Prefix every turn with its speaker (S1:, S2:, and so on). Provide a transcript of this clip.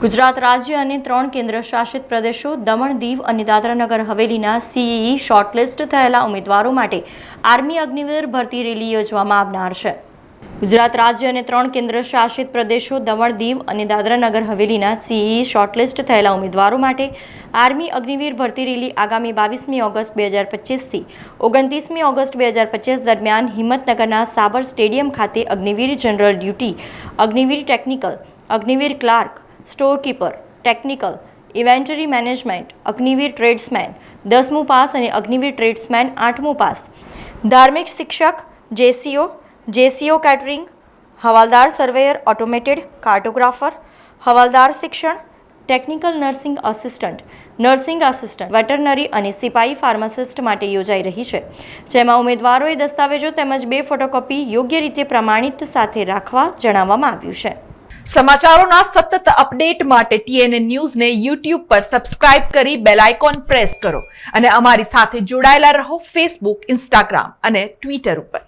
S1: ગુજરાત રાજ્ય અને 3 કેન્દ્ર શાસિત પ્રદેશો દમણ, દીવ અને દાદરા નગર હવેલીના સીઈઈ શોર્ટલિસ્ટ થયેલા ઉમેદવારો માટે આર્મી અગ્નિવીર ભરતી રેલી યોજવામાં આવનાર છે। ગુજરાત રાજ્ય અને 3 કેન્દ્ર શાસિત પ્રદેશો દમણ, દીવ અને દાદરા નગર હવેલીના સીઈઈ શોર્ટલિસ્ટ થયેલા ઉમેદવારો માટે આર્મી અગ્નિવીર ભરતી રેલી આગામી 22મી ઓગસ્ટ 2025 થી 29મી ઓગસ્ટ 2025 દરમિયાન હિંમતનગરના સાબર સ્ટેડિયમ ખાતે Agniveer general duty, Agniveer technical, Agniveer clerk, storekeeper, technical, inventory management, Agniveer tradesman 10મું પાસ અને અગ્નિવીર ટ્રેડ્સમેન 8મું પાસ, ધાર્મિક શિક્ષક, JCO catering, havildar surveyor automated, cartographer, havildar શિક્ષણ, ટેકનિકલ નર્સિંગ આસિસ્ટન્ટ, વેટરનરી અને સિપાઈ ફાર્માસિસ્ટ માટે યોજાઈ રહી છે, જેમાં ઉમેદવારોએ દસ્તાવેજો તેમજ 2 ફોટોકોપી યોગ્ય રીતે પ્રમાણિત સાથે રાખવા જણાવવામાં આવ્યું છે।
S2: સમાચારોના સતત અપડેટ માટે TNN ન્યૂઝને YouTube પર સબસ્ક્રાઇબ કરી બેલ આઇકોન પ્રેસ કરો અને અમારી સાથે જોડાયેલા રહો Facebook, Instagram અને Twitter ઉપર।